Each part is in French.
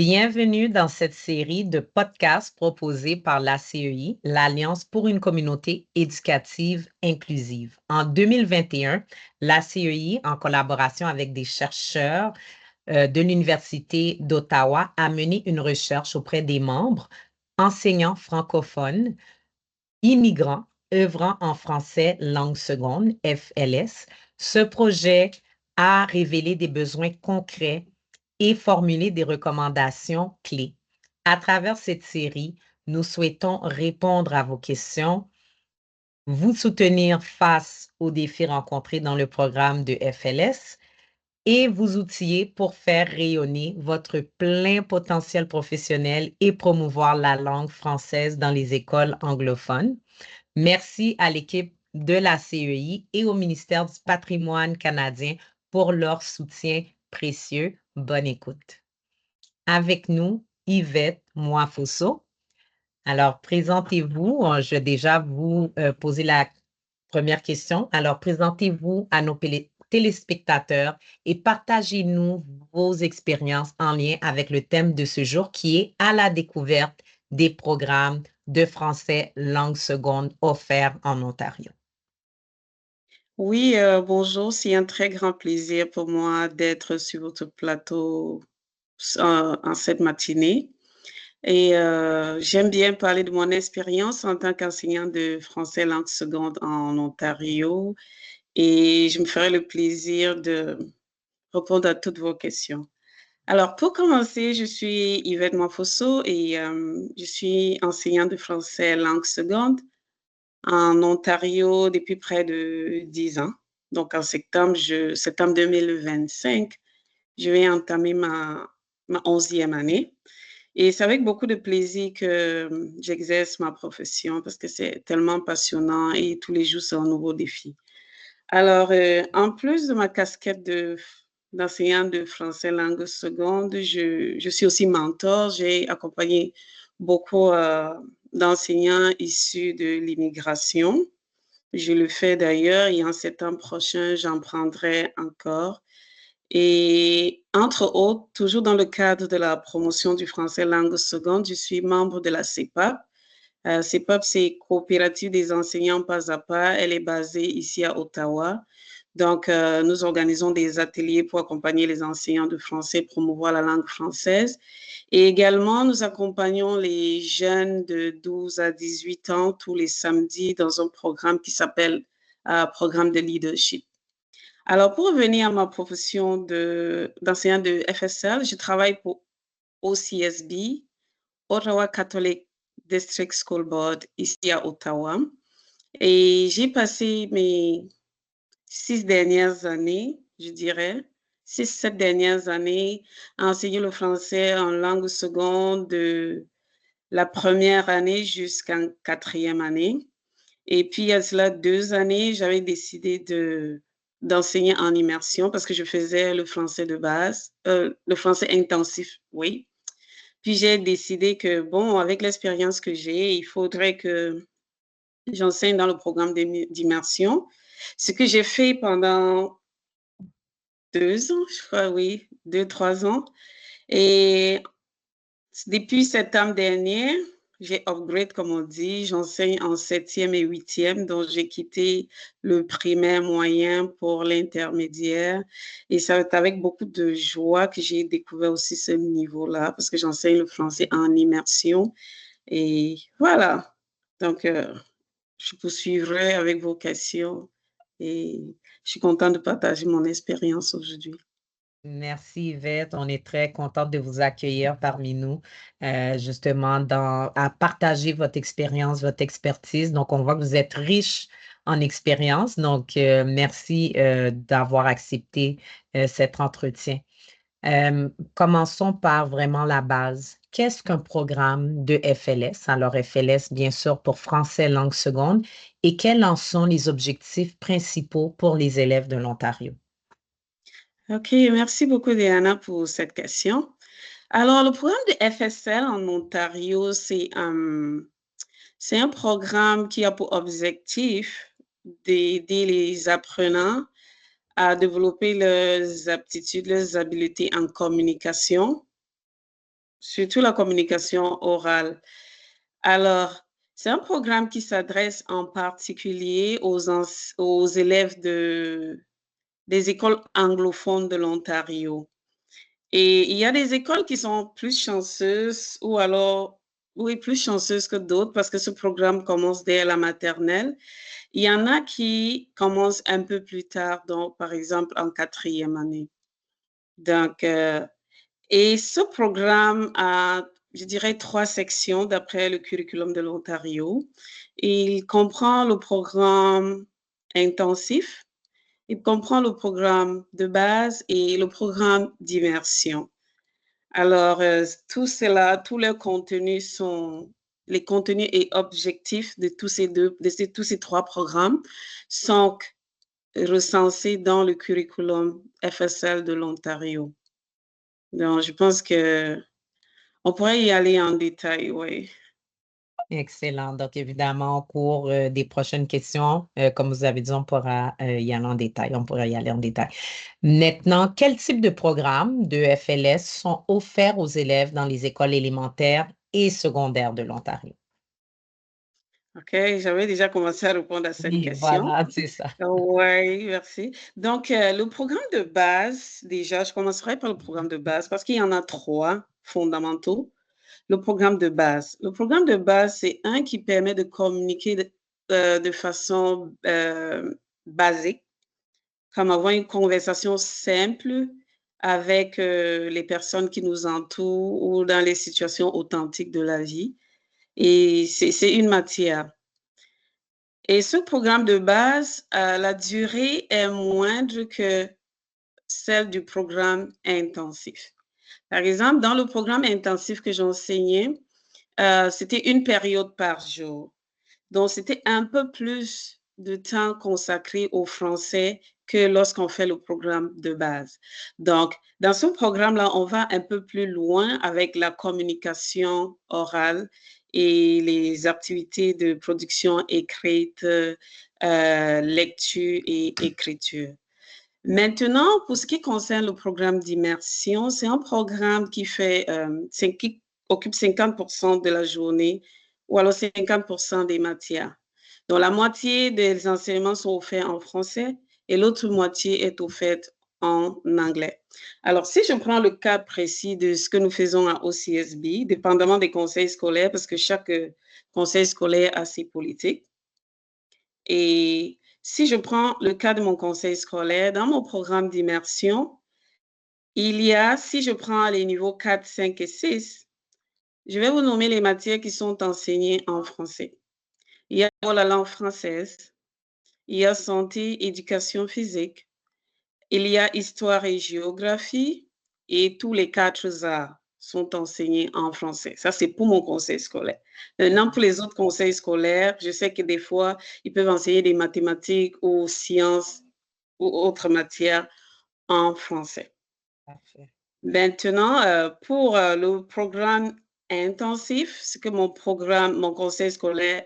Bienvenue dans cette série de podcasts proposés par l'ACEI, l'Alliance pour une communauté éducative inclusive. En 2021, l'ACEI, en collaboration avec des chercheurs de l'Université d'Ottawa, a mené une recherche auprès des membres, enseignants francophones, immigrants, œuvrant en français langue seconde, FLS. Ce projet a révélé des besoins concrets et formulé des recommandations clés. À travers cette série, nous souhaitons répondre à vos questions, vous soutenir face aux défis rencontrés dans le programme de FLS et vous outiller pour faire rayonner votre plein potentiel professionnel et promouvoir la langue française dans les écoles anglophones. Merci à l'équipe de la CEI et au ministère du Patrimoine canadien pour leur soutien précieux. Bonne écoute. Avec nous, Yvette Moifosso. Alors, présentez-vous. Je vais déjà vous poser la première question. Alors, présentez-vous à nos téléspectateurs et partagez-nous vos expériences en lien avec le thème de ce jour qui est à la découverte des programmes de français langue seconde offerts en Ontario. Oui, bonjour, c'est un très grand plaisir pour moi d'être sur votre plateau en cette matinée. Et j'aime bien parler de mon expérience en tant qu'enseignant de français langue seconde en Ontario et je me ferai le plaisir de répondre à toutes vos questions. Alors, pour commencer, je suis Yvette Moifosso et je suis enseignante de français langue seconde en Ontario depuis près de 10 ans. Donc, en septembre 2025, je vais entamer ma 11e année. Et c'est avec beaucoup de plaisir que j'exerce ma profession parce que c'est tellement passionnant et tous les jours, c'est un nouveau défi. Alors, en plus de ma casquette d'enseignante de français langue seconde, je suis aussi mentor. J'ai accompagné beaucoup d'enseignants issus de l'immigration. Je le fais d'ailleurs et en septembre prochain, j'en prendrai encore. Et entre autres, toujours dans le cadre de la promotion du français langue seconde, je suis membre de la CEPAP. CEPAP, c'est Coopérative des enseignants pas à pas. Elle est basée ici à Ottawa. Donc, nous organisons des ateliers pour accompagner les enseignants de français, promouvoir la langue française. Et également, nous accompagnons les jeunes de 12 à 18 ans tous les samedis dans un programme qui s'appelle Programme de leadership. Alors, pour revenir à ma profession d'enseignant de FSL, je travaille pour OCSB, Ottawa Catholic District School Board, ici à Ottawa. Et j'ai passé mes 6 dernières années, je dirais, 6-7 dernières années à enseigner le français en langue seconde de la première année jusqu'en 4e année. Et puis, il y a cela 2 années, j'avais décidé d'enseigner en immersion parce que je faisais le français de base, le français intensif, oui. Puis, j'ai décidé que, bon, avec l'expérience que j'ai, il faudrait que j'enseigne dans le programme d'immersion. Ce que j'ai fait pendant 2 ans, je crois, oui, 2-3 ans. Et depuis septembre dernier, j'ai upgrade, comme on dit. J'enseigne en 7e et 8e, donc j'ai quitté le primaire moyen pour l'intermédiaire. Et c'est avec beaucoup de joie que j'ai découvert aussi ce niveau-là, parce que j'enseigne le français en immersion. Et voilà. Donc, je poursuivrai avec vos questions et je suis contente de partager mon expérience aujourd'hui. Merci Yvette, on est très contente de vous accueillir parmi nous, justement à partager votre expérience, votre expertise. Donc, on voit que vous êtes riche en expérience. Donc, merci d'avoir accepté cet entretien. Commençons par vraiment la base. Qu'est-ce qu'un programme de FLS? Alors, FLS, bien sûr, pour français langue seconde. Et quels en sont les objectifs principaux pour les élèves de l'Ontario? OK, merci beaucoup, Diana, pour cette question. Alors, le programme de FSL en Ontario, c'est un programme qui a pour objectif d'aider les apprenants à développer leurs aptitudes, leurs habiletés en communication, surtout la communication orale. Alors, c'est un programme qui s'adresse en particulier aux élèves des écoles anglophones de l'Ontario. Et il y a des écoles qui sont plus chanceuses ou alors, oui, plus chanceuses que d'autres parce que ce programme commence dès la maternelle. Il y en a qui commencent un peu plus tard, donc par exemple en 4e année. Donc, et ce programme a, je dirais, 3 sections d'après le curriculum de l'Ontario. Il comprend le programme intensif, il comprend le programme de base et le programme d'immersion. Alors, tout cela, tous les contenus sont les contenus et objectifs de tous ces 3 programmes sont recensés dans le curriculum FSL de l'Ontario. Donc, je pense qu'on pourrait y aller en détail, oui. Excellent. Donc, évidemment, au cours des prochaines questions, comme vous avez dit, on pourra y aller en détail. On pourra y aller en détail. Maintenant, quel type de programmes de FLS sont offerts aux élèves dans les écoles élémentaires et secondaires de l'Ontario? OK, j'avais déjà commencé à répondre à cette Oui, question. voilà, c'est ça. Oui, merci. Donc, le programme de base, déjà, je commencerai par le programme de base parce qu'il y en a 3 fondamentaux. Le programme de base. Le programme de base, c'est un qui permet de communiquer de façon basique, comme avoir une conversation simple avec les personnes qui nous entourent ou dans les situations authentiques de la vie. Et c'est une matière. Et ce programme de base, la durée est moindre que celle du programme intensif. Par exemple, dans le programme intensif que j'enseignais, c'était une période par jour. Donc, c'était un peu plus de temps consacré au français que lorsqu'on fait le programme de base. Donc, dans ce programme-là, on va un peu plus loin avec la communication orale et les activités de production écrite, lecture et écriture. Maintenant, pour ce qui concerne le programme d'immersion, c'est un programme qui qui occupe 50% de la journée ou alors 50% des matières. Donc, la moitié des enseignements sont offerts en français et l'autre moitié est offerte en anglais. Alors, si je prends le cas précis de ce que nous faisons à OCSB, dépendamment des conseils scolaires, parce que chaque conseil scolaire a ses politiques, et si je prends le cas de mon conseil scolaire, dans mon programme d'immersion, il y a, si je prends les niveaux 4, 5 et 6, je vais vous nommer les matières qui sont enseignées en français. Il y a la langue française, il y a santé, éducation physique, il y a histoire et géographie et tous les 4 arts sont enseignés en français. Ça, c'est pour mon conseil scolaire. Maintenant, pour les autres conseils scolaires, je sais que des fois, ils peuvent enseigner des mathématiques ou sciences ou autres matières en français. Parfait. Maintenant, pour le programme intensif, ce que mon conseil scolaire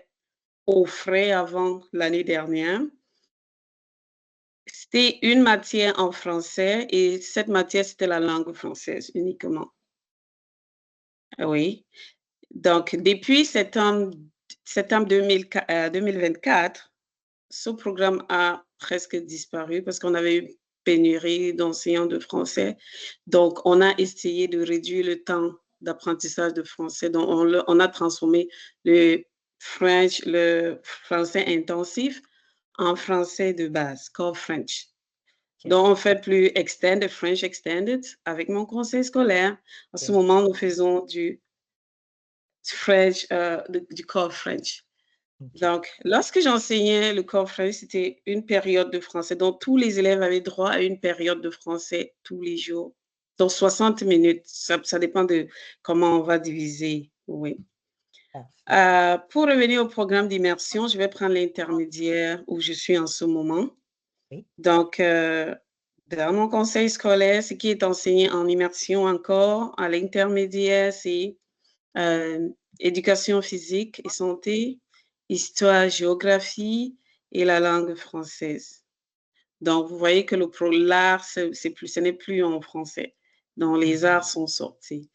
offrait avant l'année dernière, c'était une matière en français et cette matière, c'était la langue française uniquement. Oui. Donc, depuis septembre 2024, ce programme a presque disparu parce qu'on avait eu pénurie d'enseignants de français. Donc, on a essayé de réduire le temps d'apprentissage de français. Donc, on a transformé le français intensif en français de base, Core French. OK. Donc, on fait plus French Extended avec mon conseil scolaire. En ce OK. moment, nous faisons du French, du Core French. OK. Donc, lorsque j'enseignais le Core French, c'était une période de français. Donc, tous les élèves avaient droit à une période de français tous les jours. Donc, 60 minutes. Ça dépend de comment on va diviser. Oui. Parfait. Pour revenir au programme d'immersion, je vais prendre l'intermédiaire où je suis en ce moment. Oui. Donc, dans mon conseil scolaire, ce qui est enseigné en immersion encore, à l'intermédiaire, c'est éducation physique et santé, histoire, géographie et la langue française. Donc, vous voyez que l'art, ce n'est plus en français. Donc, les arts sont sortis.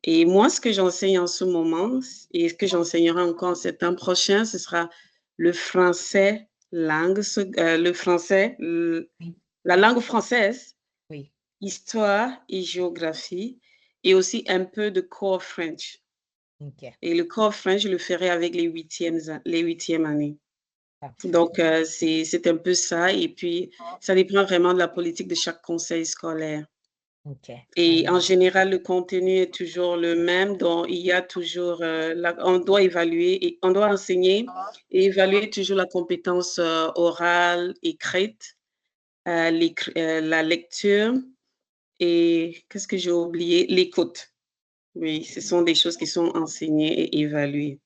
Et moi, ce que j'enseigne en ce moment et ce que j'enseignerai encore en septembre prochain, ce sera le français le français, Oui, la langue française, oui. histoire et géographie, et aussi un peu de core French. OK. Et le core French, je le ferai avec les huitièmes années. Parfait. Donc, c'est un peu ça. Et puis, ça dépend vraiment de la politique de chaque conseil scolaire. OK. Et en Alors, général, le contenu est toujours le même, donc il y a toujours, on doit évaluer et on doit enseigner et évaluer toujours la compétence orale, écrite, la lecture et qu'est-ce que j'ai oublié? L'écoute. Oui, ce sont des choses qui sont enseignées et évaluées.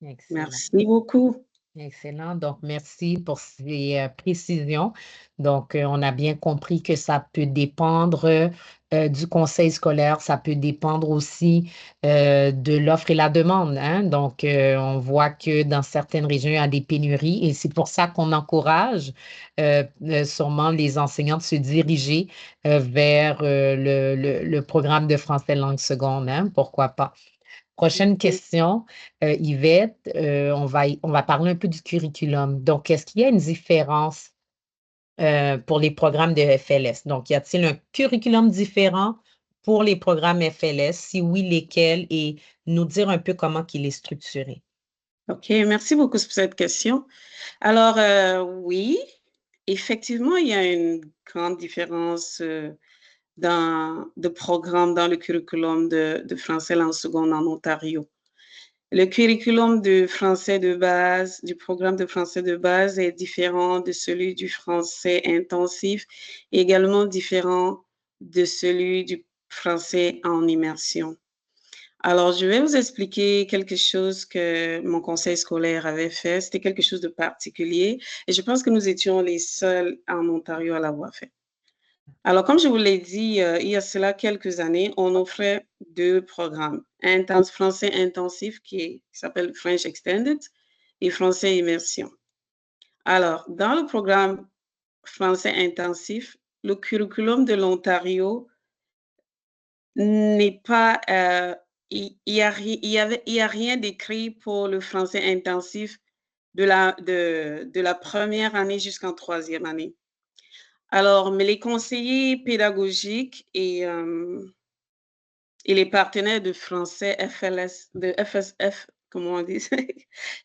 excellent. Merci beaucoup. Excellent. Donc, merci pour ces précisions. Donc, on a bien compris que ça peut dépendre du conseil scolaire, ça peut dépendre aussi de l'offre et la demande, hein. Donc, on voit que dans certaines régions, il y a des pénuries et c'est pour ça qu'on encourage sûrement les enseignants de se diriger vers le programme de français langue seconde, hein. Pourquoi pas? Prochaine question, Yvette, on va parler un peu du curriculum. Donc, est-ce qu'il y a une différence pour les programmes de FLS? Donc, y a-t-il un curriculum différent pour les programmes FLS? Si oui, lesquels? Et nous dire un peu comment il est structuré. OK, merci beaucoup pour cette question. Alors, oui, effectivement, il y a une grande différence, de programme dans le curriculum de français langue seconde en Ontario. Le curriculum de français de base, du programme de français de base est différent de celui du français intensif, et également différent de celui du français en immersion. Alors, je vais vous expliquer quelque chose que mon conseil scolaire avait fait. C'était quelque chose de particulier et je pense que nous étions les seuls en Ontario à l'avoir fait. Alors, comme je vous l'ai dit, il y a cela quelques années, on offrait 2 programmes. Français intensif qui s'appelle French Extended et français immersion. Alors, dans le programme français intensif, le curriculum de l'Ontario n'est pas, il y a rien d'écrit pour le français intensif de la première année jusqu'en troisième année. Alors, mais les conseillers pédagogiques et les partenaires de français de FSF, comment on dit?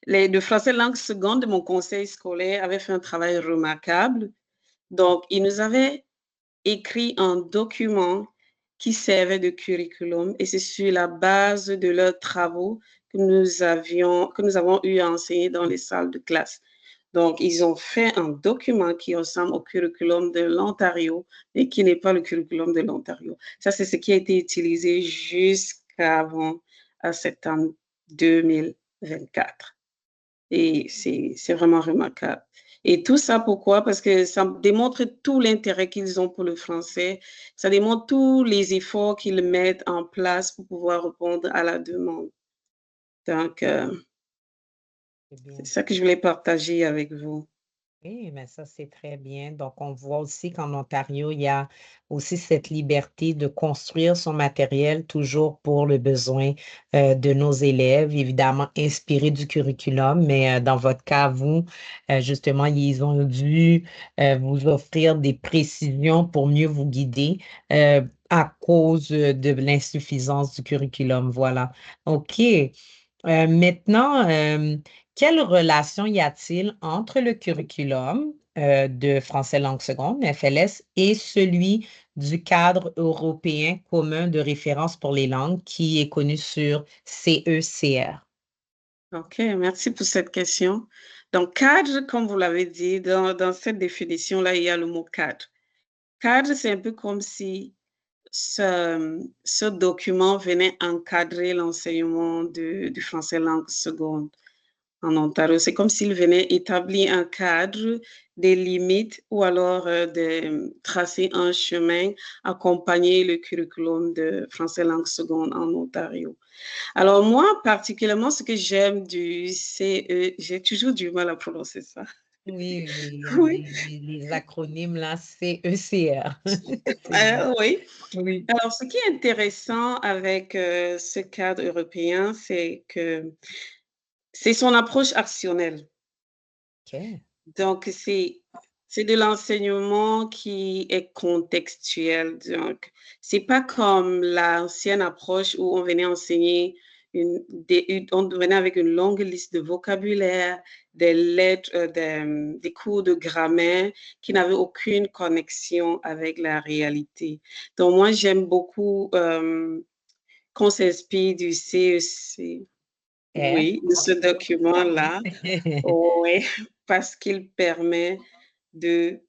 Les de français langue seconde de mon conseil scolaire avaient fait un travail remarquable. Donc, ils nous avaient écrit un document qui servait de curriculum et c'est sur la base de leurs travaux que nous avons eu à enseigner dans les salles de classe. Donc, ils ont fait un document qui ressemble au curriculum de l'Ontario, mais qui n'est pas le curriculum de l'Ontario. Ça, c'est ce qui a été utilisé jusqu'avant septembre 2024. Et c'est vraiment remarquable. Et tout ça, pourquoi? Parce que ça démontre tout l'intérêt qu'ils ont pour le français. Ça démontre tous les efforts qu'ils mettent en place pour pouvoir répondre à la demande. Donc, C'est c'est bien. ça que je voulais partager avec vous. Oui, mais ça, c'est très bien. Donc, on voit aussi qu'en Ontario, il y a aussi cette liberté de construire son matériel toujours pour le besoin de nos élèves, évidemment inspiré du curriculum, mais dans votre cas, vous, justement, ils ont dû vous offrir des précisions pour mieux vous guider à cause de l'insuffisance du curriculum. Voilà. OK. Maintenant, quelle relation y a-t-il entre le curriculum de français langue seconde, FLS, et celui du cadre européen commun de référence pour les langues qui est connu sur CECR? OK, merci pour cette question. Donc, cadre, comme vous l'avez dit, dans cette définition-là, il y a le mot cadre. Cadre, c'est un peu comme si ce document venait encadrer l'enseignement du français langue seconde en Ontario. C'est comme s'il venait établir un cadre, des limites ou alors tracer un chemin, accompagner le curriculum de français langue seconde en Ontario. Alors moi, particulièrement, ce que j'aime du CE, j'ai toujours du mal à prononcer ça. Oui, Oui, les acronymes là, CECR. C'est bon. oui. Oui. Alors, ce qui est intéressant avec ce cadre européen, c'est que c'est son approche actionnelle. OK. Donc, c'est de l'enseignement qui est contextuel. Donc, c'est pas comme l'ancienne approche où on venait enseigner on venait avec une longue liste de vocabulaire, des lettres, des cours de grammaire qui n'avaient aucune connexion avec la réalité. Donc, moi, j'aime beaucoup qu'on s'inspire du CEC, R. oui, de ce document-là. Oui, parce qu'il permet de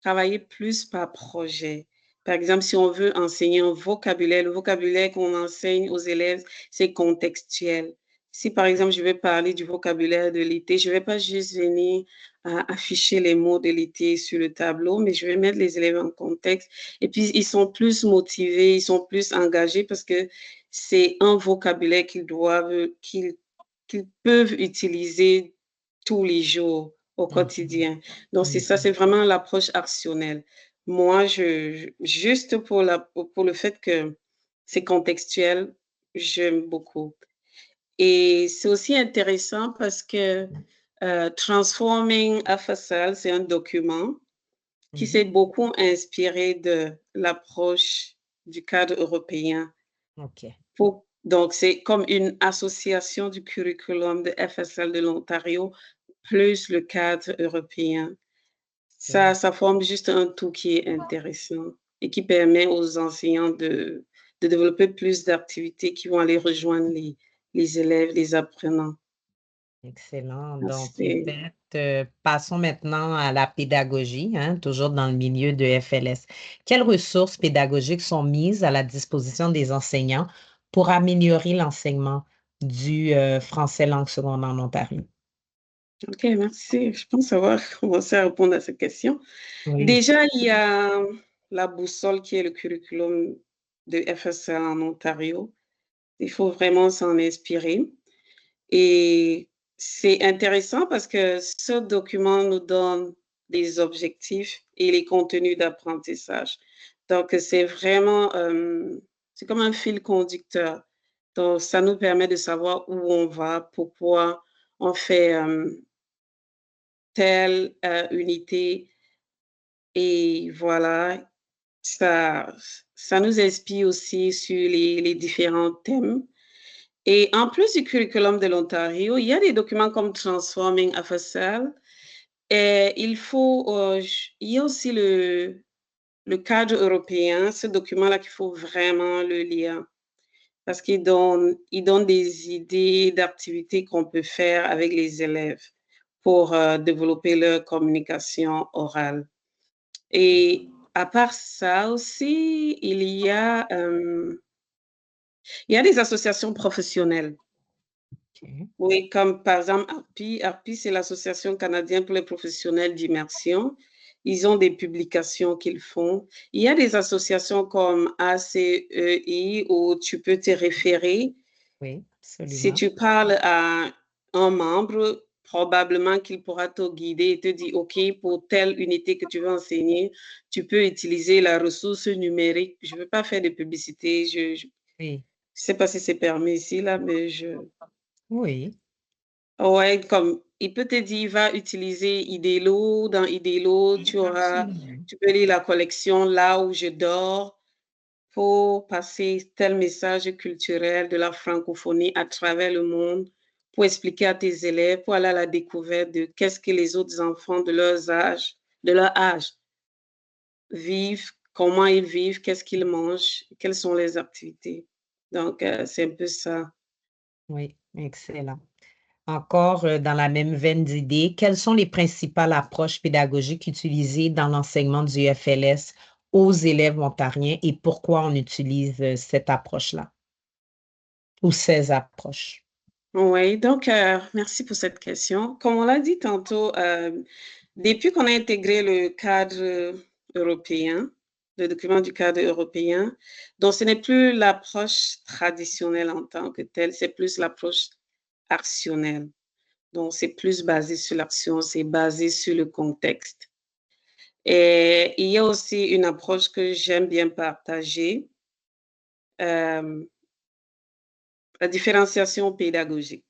travailler plus par projet. Par exemple, si on veut enseigner un vocabulaire, le vocabulaire qu'on enseigne aux élèves, c'est contextuel. Si, par exemple, je vais parler du vocabulaire de l'été, je ne vais pas juste venir afficher les mots de l'été sur le tableau, mais je vais mettre les élèves en contexte. Et puis, ils sont plus motivés, ils sont plus engagés parce que c'est un vocabulaire qu'ils peuvent utiliser tous les jours au Mhm. quotidien. Donc, c'est ça, Mhm. c'est vraiment l'approche actionnelle. Moi, juste pour le fait que c'est contextuel, j'aime beaucoup. Et c'est aussi intéressant parce que Transforming FSL, c'est un document qui Mhm. s'est beaucoup inspiré de l'approche du cadre européen. OK. Donc, c'est comme une association du curriculum de FSL de l'Ontario plus le cadre européen. OK. Ça forme juste un tout qui est intéressant et qui permet aux enseignants de développer plus d'activités qui vont aller rejoindre les élèves, les apprenants. Excellent. Ah, Donc, c'est peut-être passons maintenant à la pédagogie, hein, toujours dans le milieu de FLS. Quelles ressources pédagogiques sont mises à la disposition des enseignants pour améliorer l'enseignement du français langue seconde en Ontario? OK, merci. Je pense avoir commencé à répondre à cette question. Oui. Déjà, il y a la boussole qui est le curriculum de FSL en Ontario. Il faut vraiment s'en inspirer. Et c'est intéressant parce que ce document nous donne des objectifs et les contenus d'apprentissage. Donc, c'est vraiment, c'est comme un fil conducteur. Donc, ça nous permet de savoir où on va, pourquoi on fait telle unité. Et voilà, ça, ça nous inspire aussi sur les différents thèmes. Et en plus du curriculum de l'Ontario, il y a des documents comme Transforming FSL et il y a aussi le cadre européen, ce document-là qu'il faut vraiment le lire parce il donne des idées d'activités qu'on peut faire avec les élèves pour développer leur communication orale. Et à part ça aussi, il y a des associations professionnelles. OK. Oui, comme par exemple ARPI. ARPI, c'est l'Association canadienne pour les professionnels d'immersion. Ils ont des publications qu'ils font. Il y a des associations comme ACEI où tu peux te référer. Oui, Si absolument. tu parles à un membre, probablement qu'il pourra te guider et te dire, OK, pour telle unité que tu veux enseigner, tu peux utiliser la ressource numérique. Je ne veux pas faire de publicité. Je Oui. sais pas si c'est permis ici, là, mais Oui. ouais, comme il peut te dire, va utiliser Idelo. Dans Idelo, Absolument. tu peux lire la collection Là où je dors pour passer tel message culturel de la francophonie à travers le monde, pour expliquer à tes élèves, pour aller à la découverte de qu'est-ce que les autres enfants de leur âge vivent, comment ils vivent, qu'est-ce qu'ils mangent, quelles sont les activités. Donc, c'est un peu ça. Oui, excellent. Encore dans la même veine d'idées, quelles sont les principales approches pédagogiques utilisées dans l'enseignement du FLS aux élèves ontariens et pourquoi on utilise cette approche-là ou ces approches? Oui, donc merci pour cette question. Comme on l'a dit tantôt, depuis qu'on a intégré le cadre européen, le document du cadre européen, donc ce n'est plus l'approche traditionnelle en tant que telle, c'est plus l'approche actionnelle. Donc, c'est plus basé sur l'action, c'est basé sur le contexte. Et il y a aussi une approche que j'aime bien partager, la différenciation pédagogique.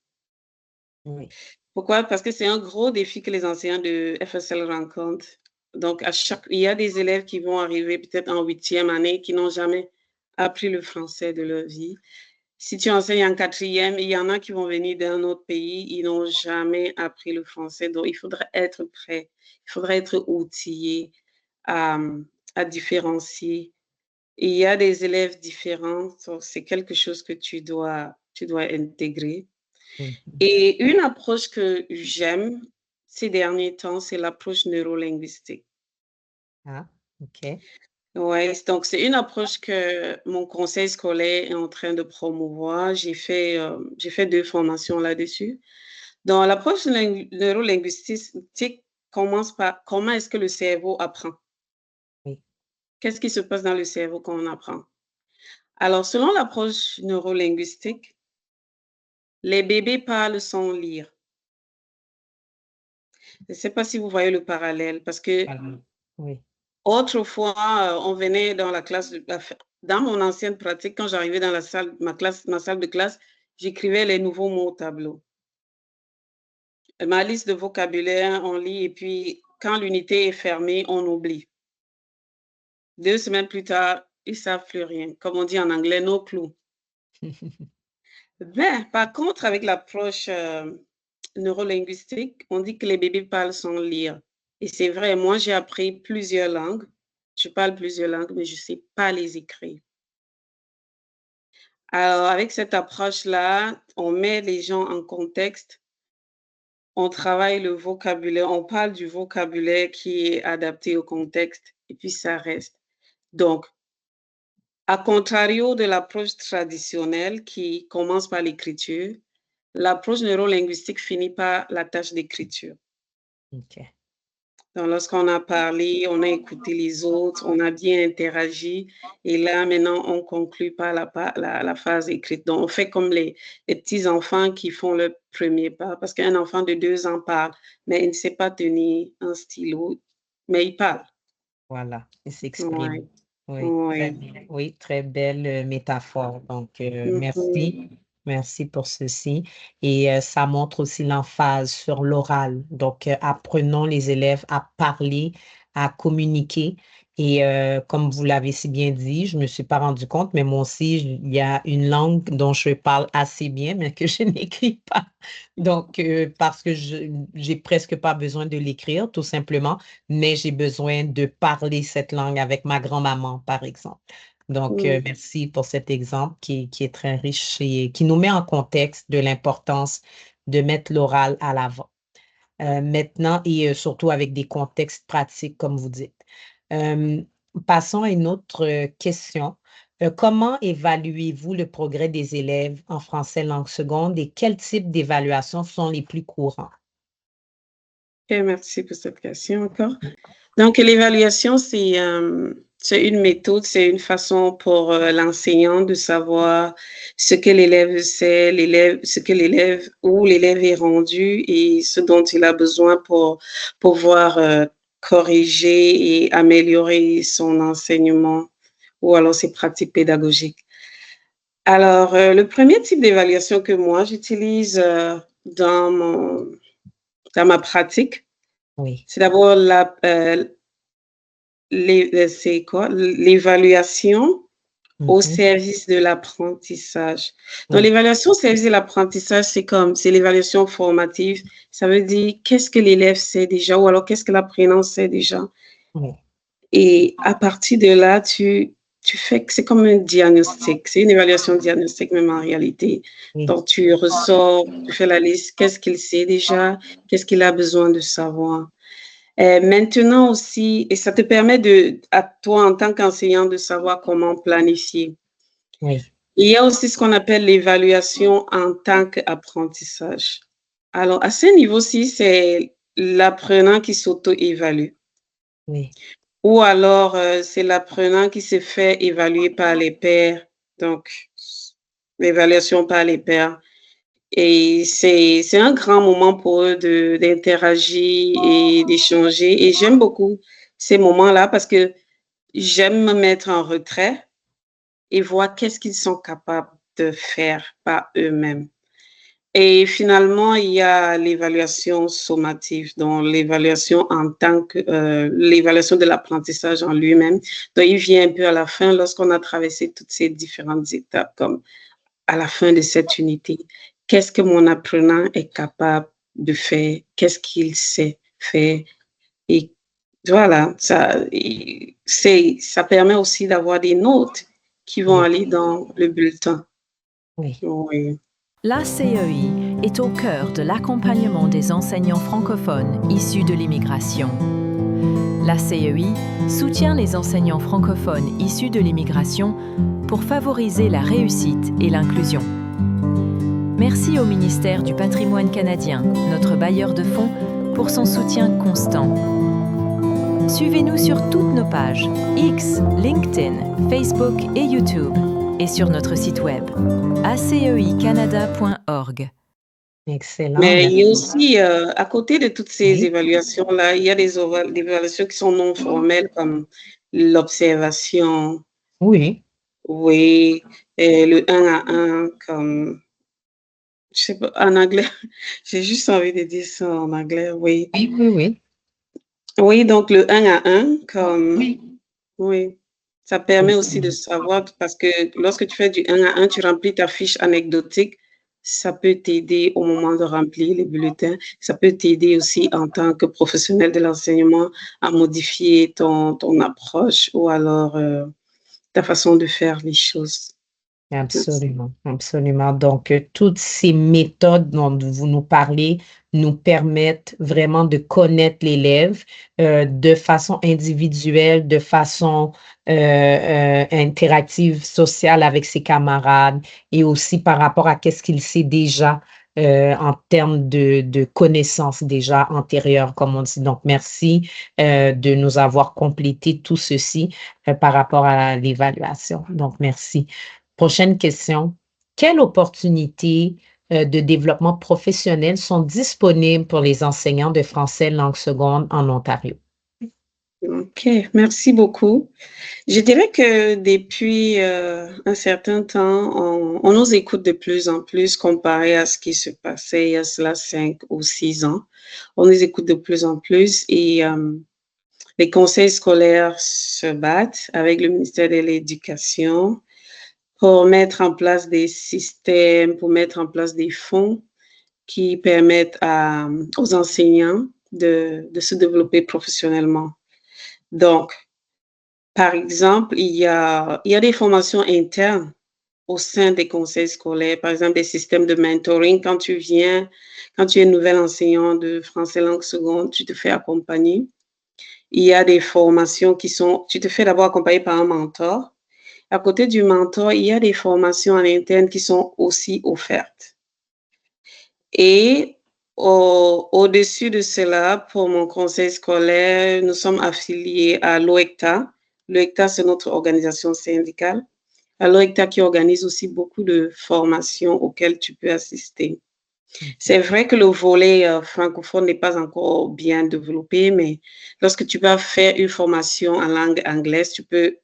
Oui. Pourquoi? Parce que c'est un gros défi que les enseignants de FSL rencontrent. Donc, il y a des élèves qui vont arriver peut-être en 8e année qui n'ont jamais appris le français de leur vie. Si tu enseignes en 4e, il y en a qui vont venir d'un autre pays, ils n'ont jamais appris le français. Donc, il faudrait être prêt, il faudrait être outillé à, à différencier. Et il y a des élèves différents, donc c'est quelque chose que tu dois intégrer. Mhm. Et une approche que j'aime ces derniers temps, c'est l'approche neurolinguistique. Ah, OK. Ouais, donc c'est une approche que mon conseil scolaire est en train de promouvoir. J'ai fait 2 formations là-dessus. Dans l'approche neurolinguistique commence par comment est-ce que le cerveau apprend? Oui. Qu'est-ce qui se passe dans le cerveau quand on apprend? Alors, selon l'approche neurolinguistique, les bébés parlent sans lire. Je ne sais pas si vous voyez le parallèle parce que Voilà. Oui. autrefois, on venait dans la classe dans mon ancienne pratique, quand j'arrivais dans la salle ma salle de classe, j'écrivais les nouveaux mots au tableau. Ma liste de vocabulaire, on lit et puis quand l'unité est fermée, on oublie. 2 semaines plus tard, ils savent plus rien. Comme on dit en anglais, no clue. Mais par contre, avec l'approche, neurolinguistique, on dit que les bébés parlent sans lire et c'est vrai, moi j'ai appris plusieurs langues. Je parle plusieurs langues, mais je ne sais pas les écrire. Alors avec cette approche-là, on met les gens en contexte, on travaille le vocabulaire, on parle du vocabulaire qui est adapté au contexte et puis ça reste. Donc, à contrario de l'approche traditionnelle qui commence par l'écriture, l'approche neurolinguistique finit par la tâche d'écriture. OK. Donc, lorsqu'on a parlé, on a écouté les autres, on a bien interagi et là, maintenant, on conclut par la phase écrite. Donc, on fait comme les petits enfants qui font le premier pas parce qu'un enfant de 2 ans parle, mais il ne sait pas tenir un stylo, mais il parle. Voilà, il s'exprime. Ouais, Oui, très ouais. bien. Oui, très belle, métaphore. Donc, Mmh. merci. Merci pour ceci et ça montre aussi l'emphase sur l'oral. Donc, apprenons les élèves à parler, à communiquer et comme vous l'avez si bien dit, je me suis pas rendu compte, mais moi aussi, il y a une langue dont je parle assez bien, mais que je n'écris pas. Donc, parce que je j'ai presque pas besoin de l'écrire, tout simplement, mais j'ai besoin de parler cette langue avec ma grand-maman, par exemple. Donc, Mmh. merci pour cet exemple qui est très riche et qui nous met en contexte de l'importance de mettre l'oral à l'avant. Maintenant et surtout avec des contextes pratiques, comme vous dites. Hem, Passons à une autre, question. Comment évaluez-vous le progrès des élèves en français langue seconde et quels types d'évaluations sont les plus courants? OK, merci pour cette question encore. Donc l'évaluation, c'est une méthode, c'est une façon pour, l'enseignant de savoir ce que l'élève sait, ce que l'élève où l'élève est rendu et ce dont il a besoin pour pouvoir, corriger et améliorer son enseignement ou alors ses pratiques pédagogiques. Alors, le premier type d'évaluation que moi j'utilise, dans ma pratique, Oui. c'est d'abord c'est quoi? L'évaluation au Mmh. service de l'apprentissage. Donc Oui, l'évaluation au service de l'apprentissage, c'est l'évaluation formative. Ça veut dire qu'est-ce que l'élève sait déjà ou alors qu'est-ce que l'apprenant sait déjà oui, et à partir de là, tu fais c'est comme un diagnostic. C'est une évaluation diagnostique même en réalité. oui, Donc tu ressors, tu fais la liste, qu'est-ce qu'il sait déjà? Qu'est-ce qu'il a besoin de savoir? Maintenant aussi et ça te permet à toi en tant qu'enseignant de savoir comment planifier. oui, Il y a aussi ce qu'on appelle l'évaluation en tant qu'apprentissage. Alors à ce niveau-ci, c'est l'apprenant qui s'auto-évalue oui, ou alors, c'est l'apprenant qui se fait évaluer par les pairs, donc l'évaluation par les pairs Et c'est un grand moment pour eux d'interagir et d'échanger. Et j'aime beaucoup ces moments-là parce que j'aime me mettre en retrait et voir qu'est-ce qu'ils sont capables de faire par eux-mêmes. Et finalement, il y a l'évaluation sommative, donc l'évaluation en tant que l'évaluation de l'apprentissage en lui-même. Donc, il vient un peu à la fin lorsqu'on a traversé toutes ces différentes étapes, comme à la fin de cette unité. Qu'est-ce que mon apprenant est capable de faire? Qu'est-ce qu'il sait faire? Et voilà, ça permet aussi d'avoir des notes qui vont Oui, aller dans le bulletin. oui. Oui. La CEI est au cœur de l'accompagnement des enseignants francophones issus de l'immigration. La CEI soutient les enseignants francophones issus de l'immigration pour favoriser la réussite et l'inclusion. Merci au ministère du Patrimoine canadien, notre bailleur de fonds, pour son soutien constant. Suivez-nous sur toutes nos pages X, LinkedIn, Facebook et YouTube, et sur notre site web aceicanada.org. Excellent. Mais il y a Merci. aussi, à côté de toutes ces Oui, évaluations-là, il y a des évaluations qui sont non formelles comme l'observation, oui, oui, et le 1 à 1 comme, je sais pas, en anglais, j'ai juste envie de dire ça en anglais, oui. oui, oui, oui. Oui, donc le 1 à 1 comme, Oui. oui, ça permet aussi de savoir parce que lorsque tu fais du 1 à 1, tu remplis ta fiche anecdotique. Ça peut t'aider au moment de remplir les bulletins. Ça peut t'aider aussi en tant que professionnel de l'enseignement à modifier ton approche ou alors ta façon de faire les choses. Merci. Absolument, absolument. Donc, toutes ces méthodes dont vous nous parlez nous permettent vraiment de connaître l'élève de façon individuelle, de façon interactive, sociale avec ses camarades et aussi par rapport à qu'est-ce qu'il sait déjà en termes de connaissances déjà antérieures, comme on dit. Donc, merci de nous avoir complété tout ceci par rapport à l'évaluation. Donc, merci. Prochaine question. Quelles opportunités de développement professionnel sont disponibles pour les enseignants de français langue seconde en Ontario? OK, merci beaucoup. Je dirais que depuis, un certain temps, on nous écoute de plus en plus comparé à ce qui se passait il y a cela 5 ou 6 ans. On nous écoute de plus en plus et les conseils scolaires se battent avec le ministère de l'Éducation pour mettre en place des systèmes, pour mettre en place des fonds qui permettent aux enseignants de se développer professionnellement. Donc, par exemple, il y a des formations internes au sein des conseils scolaires, par exemple des systèmes de mentoring. Quand tu es nouvel enseignant de français langue seconde, tu te fais accompagner. Il y a des formations tu te fais d'abord accompagner par un mentor. À côté du mentor, il y a des formations en interne qui sont aussi offertes. Et au-dessus de cela, pour mon conseil scolaire, nous sommes affiliés à l'OECTA. L'OECTA, c'est notre organisation syndicale. À l'OECTA qui organise aussi beaucoup de formations auxquelles tu peux assister. C'est vrai que le volet francophone n'est pas encore bien développé, mais lorsque tu vas faire une formation en langue anglaise, tu peux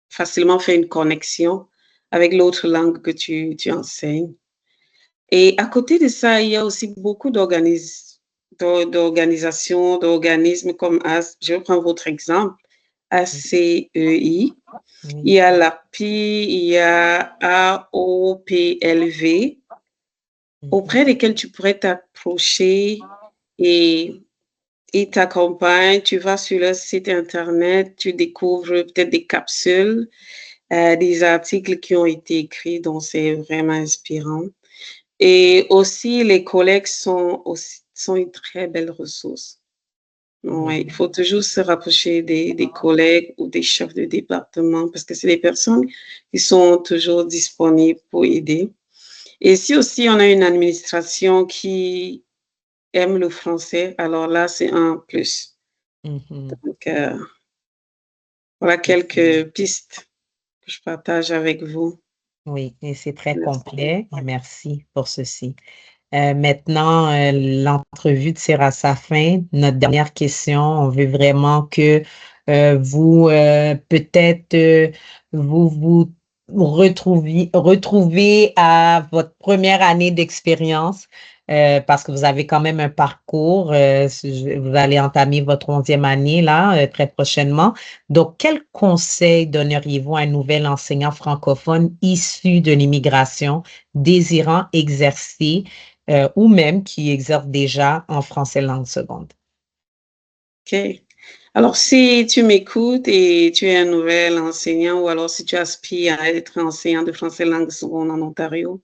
facilement faire une connexion avec l'autre langue que tu enseignes. Et à côté de ça, il y a aussi beaucoup d'organisations, d'organismes comme, je vais prendre votre exemple, ACEI, il Oui. y a l'API, il y a AOPLV, auprès desquels tu pourrais t'approcher et ils t'accompagnent. Tu vas sur leur site internet, tu découvres peut-être des capsules, des articles qui ont été écrits, donc c'est vraiment inspirant. Et aussi, les collègues sont une très belle ressource. Ouais, il faut toujours se rapprocher des collègues ou des chefs de département parce que c'est des personnes qui sont toujours disponibles pour aider. Et si aussi on a une administration qui aime le français, alors là, c'est un plus. Mhm. Donc, voilà quelques pistes que je partage avec vous. Oui, et c'est très Merci. complet. Merci pour ceci. Maintenant, l'entrevue tire à sa fin. Notre dernière question, on veut vraiment que vous, peut-être, vous retrouvez à votre première année d'expérience parce que vous avez quand même un parcours. Vous allez entamer votre 11e année là, très prochainement. Donc, quel conseil donneriez-vous à un nouvel enseignant francophone issu de l'immigration désirant exercer ou même qui exerce déjà en français langue seconde? OK. Alors, si tu m'écoutes et tu es un nouvel enseignant ou alors si tu aspires à être enseignant de français langue seconde en Ontario,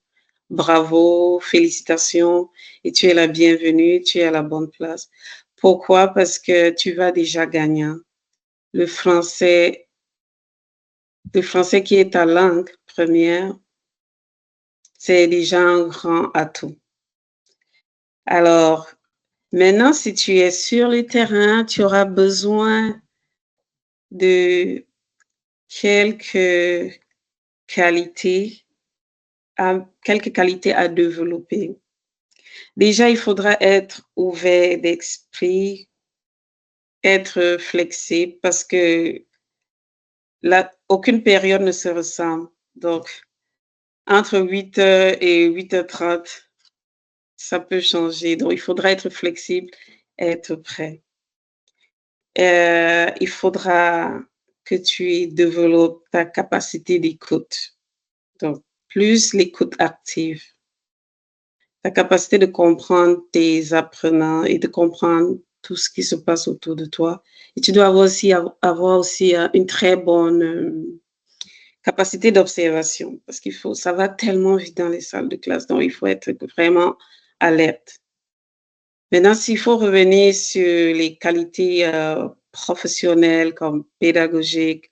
bravo, félicitations et tu es la bienvenue, tu es à la bonne place. Pourquoi? Parce que tu vas déjà gagnant. Le français, le français qui est ta langue première, c'est déjà un grand atout. Alors, maintenant, si tu es sur le terrain, tu auras besoin de quelques qualités quelques qualités à développer. Déjà, il faudra être ouvert d'esprit, être flexible parce que là, aucune période ne se ressemble. Donc, entre 8 heures et 8h30, ça peut changer. Donc, il faudra être flexible, être prêt. Il faudra que tu développes ta capacité d'écoute. Donc, plus l'écoute active, ta capacité de comprendre tes apprenants et de comprendre tout ce qui se passe autour de toi. Et tu dois avoir aussi une très bonne capacité d'observation parce ça va tellement vite dans les salles de classe, donc il faut être vraiment alerte. Maintenant, s'il faut revenir sur les qualités professionnelles comme pédagogiques,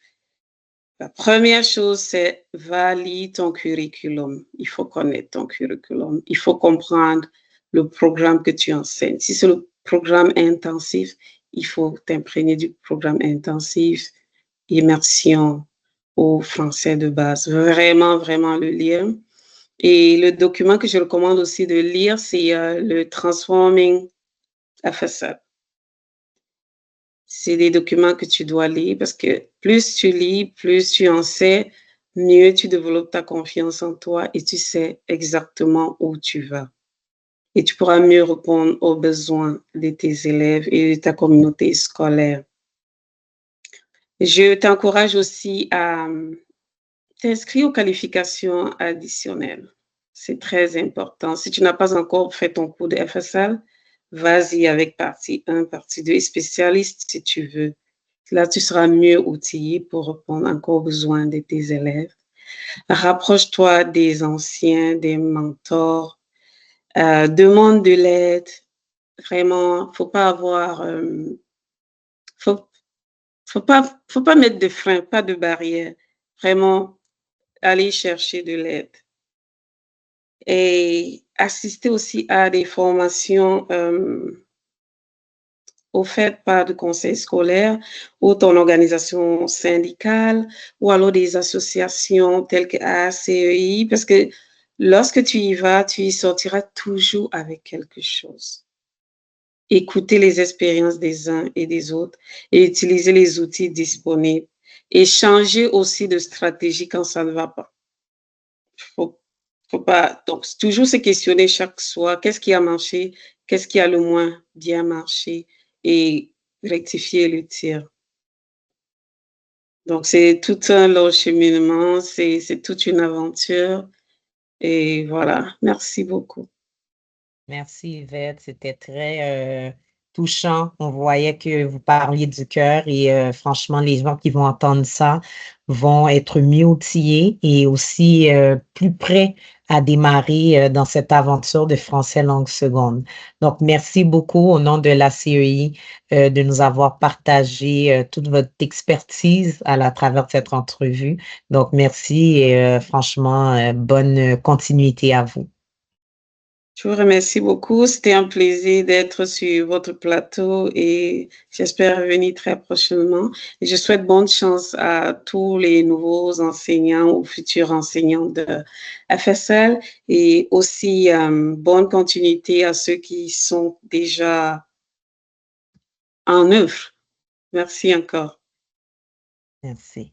la première chose, c'est valide ton curriculum. Il faut connaître ton curriculum. Il faut comprendre le programme que tu enseignes. Si c'est le programme intensif, il faut t'imprégner du programme intensif, immersion au français de base. Vraiment, vraiment le lire. Et le document que je recommande aussi de lire, c'est le Transforming FSL. C'est des documents que tu dois lire parce que plus tu lis, plus tu en sais, mieux tu développes ta confiance en toi et tu sais exactement où tu vas. Et tu pourras mieux répondre aux besoins de tes élèves et de ta communauté scolaire. Je t'encourage aussi à t'inscrire aux qualifications additionnelles. C'est très important. Si tu n'as pas encore fait ton cours de FSL, vas-y avec partie 1, partie 2 et spécialiste si tu veux. Là, tu seras mieux outillé pour répondre encore aux besoins de tes élèves. Rapproche-toi des anciens, des mentors. Demande de l'aide. Vraiment, faut pas avoir, faut, faut pas mettre de frein, pas de barrière. Vraiment, aller chercher de l'aide. Et assister aussi à des formations offertes par le conseil scolaire ou ton organisation syndicale ou alors des associations telles que ACEI, parce que lorsque tu y vas, tu y sortiras toujours avec quelque chose. Écouter les expériences des uns et des autres et utiliser les outils disponibles et changer aussi de stratégie quand ça ne va pas. Faut Faut pas donc toujours se questionner chaque soir, qu'est-ce qui a marché? Qu'est-ce qui a le moins bien marché? Et rectifier le tir. Donc c'est tout un long cheminement, c'est toute une aventure et voilà. Merci beaucoup. Merci Yvette, c'était très touchant. On voyait que vous parliez du cœur et franchement, les gens qui vont entendre ça vont être mieux outillés et aussi plus prêts à démarrer dans cette aventure de français langue seconde. Donc, merci beaucoup au nom de la CEI de nous avoir partagé toute votre expertise à travers cette entrevue. Donc, merci et franchement, bonne continuité à vous. Je vous remercie beaucoup. C'était un plaisir d'être sur votre plateau et j'espère revenir très prochainement. Et je souhaite bonne chance à tous les nouveaux enseignants ou futurs enseignants de FSL et aussi bonne continuité à ceux qui sont déjà en œuvre. Merci encore. Merci.